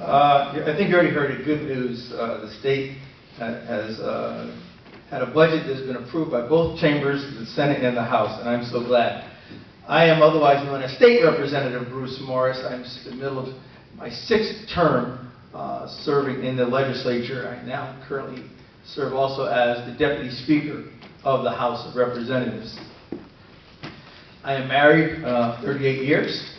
I think you already heard it. Good news. The state has had a budget that's been approved by both chambers, the Senate and the House, and I'm so glad. I am otherwise known as State Representative Bruce Morris. I'm in the middle of my 6th term serving in the legislature. I now currently serve also as the Deputy Speaker of the House of Representatives. I am married 38 years.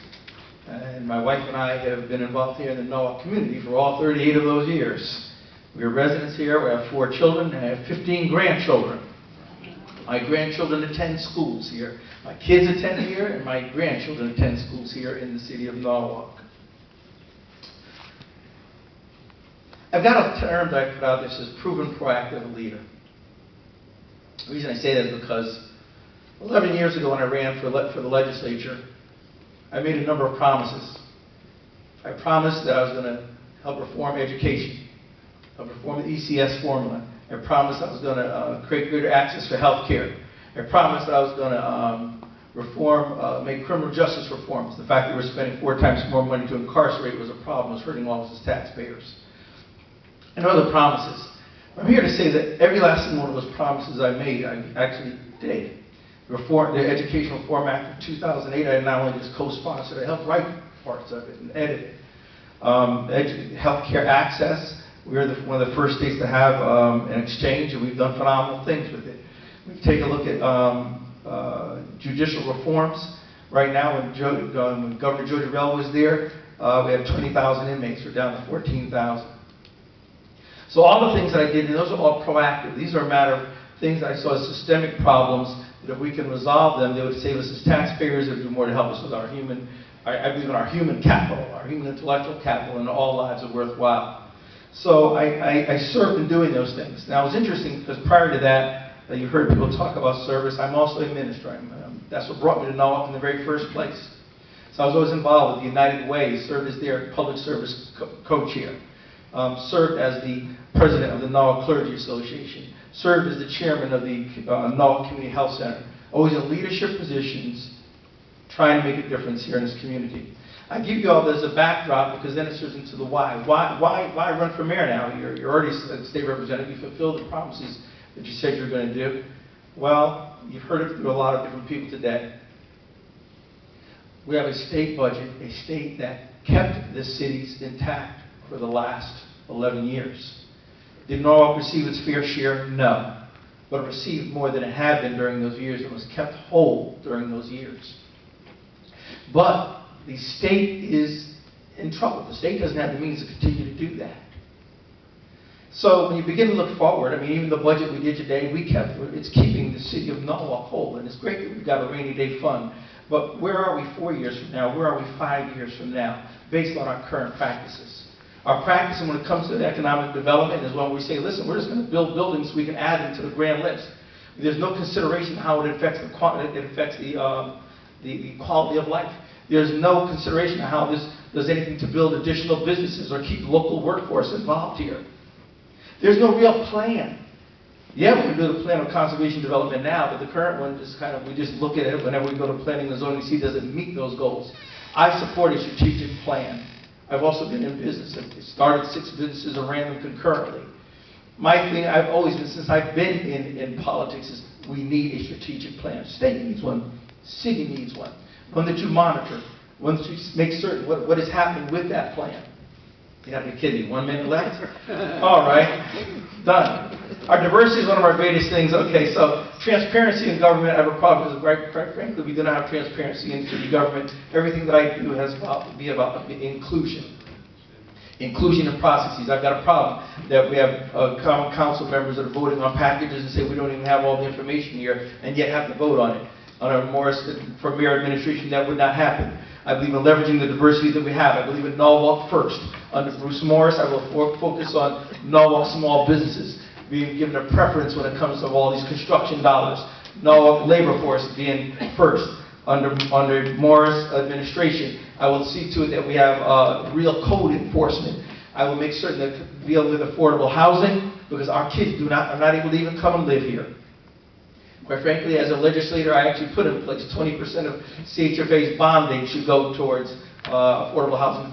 And my wife and I have been involved here in the Norwalk community for all 38 of those years. We are residents here. We have 4 children, and I have 15 grandchildren. My grandchildren attend schools here. My kids attend here, and my grandchildren attend schools here in the city of Norwalk. I've got a term that I put out that says proven proactive leader. The reason I say that is because 11 years ago when I ran for the legislature, I made a number of promises. I promised that I was going to help reform education, help reform the ECS formula. I promised I was going to create greater access for health care. I promised that I was going to make criminal justice reforms. The fact that we're spending 4 times more money to incarcerate was a problem, was hurting all of us as taxpayers. And other promises. I'm here to say that every last one of those promises I made, I actually did. The Education Reform Act of 2008, I not only just co-sponsored, I helped write parts of it and edit it. Healthcare access, we're one of the first states to have an exchange, and we've done phenomenal things with it. We take a look at judicial reforms. Right now, when Governor George Bell was there, we had 20,000 inmates. We're down to 14,000. So all the things that I did, and those are all proactive. These are a matter of things that I saw as systemic problems. That if we can resolve them, they would save us as taxpayers. They would do more to help us with our human, I believe in our human capital, our human intellectual capital, and all lives are worthwhile. So I served in doing those things. Now it was interesting because prior to that, you heard people talk about service. I'm also a minister. That's what brought me to Norwalk in the very first place. So I was always involved with the United Way, served as their public service co-chair, served as the president of the Norwalk Clergy Association, served as the chairman of the Norwalk Community Health Center, always in leadership positions, trying to make a difference here in this community. I give you all this as a backdrop because then it turns into the why. Why run for mayor now? You're already a state representative. You fulfilled the promises that you said you were going to do. Well, you've heard it through a lot of different people today. We have a state budget, a state that kept the cities intact for the last 11 years. Did Norwalk receive its fair share? No. But it received more than it had been during those years and was kept whole during those years. But the state is in trouble. The state doesn't have the means to continue to do that. So when you begin to look forward, I mean, even the budget we did today, it's keeping the city of Norwalk whole. And it's great that we've got a rainy day fund. But where are we 4 years from now? Where are we 5 years from now? Based on our current practices. Our practice when it comes to economic development is when we say, listen, we're just going to build buildings so we can add them to the grand list. There's no consideration how it affects the quality of life. There's no consideration of how this does anything to build additional businesses or keep local workforce involved here. There's no real plan. Yeah, we build a plan of conservation development now, but the current one just we just look at it whenever we go to planning and zoning and see does it meet those goals. I support a strategic plan. I've also been in business. I started 6 businesses and ran them concurrently. My thing, I've always been, since I've been in politics, is we need a strategic plan. State needs one. City needs one. One that you monitor. One that you make certain what is happening with that plan. You have to be kidding me. 1 minute left? All right. Done. Our diversity is one of our greatest things. Okay, so transparency in government, I have a problem because, quite frankly, we do not have transparency in city government. Everything that I do has to be about inclusion. Inclusion of processes. I've got a problem that we have common council members that are voting on packages and say we don't even have all the information here and yet have to vote on it. Under Morris, for mayor administration, that would not happen. I believe in leveraging the diversity that we have. I believe in Norwalk first. Under Bruce Morris, I will focus on Norwalk small businesses being given a preference when it comes to all these construction dollars. Norwalk labor force being first. Under Morris administration, I will see to it that we have real code enforcement. I will make certain that we deal with affordable housing because our kids are not able to even come and live here. Quite frankly, as a legislator, I actually put in place 20% of CHFA's bonding should go towards affordable housing.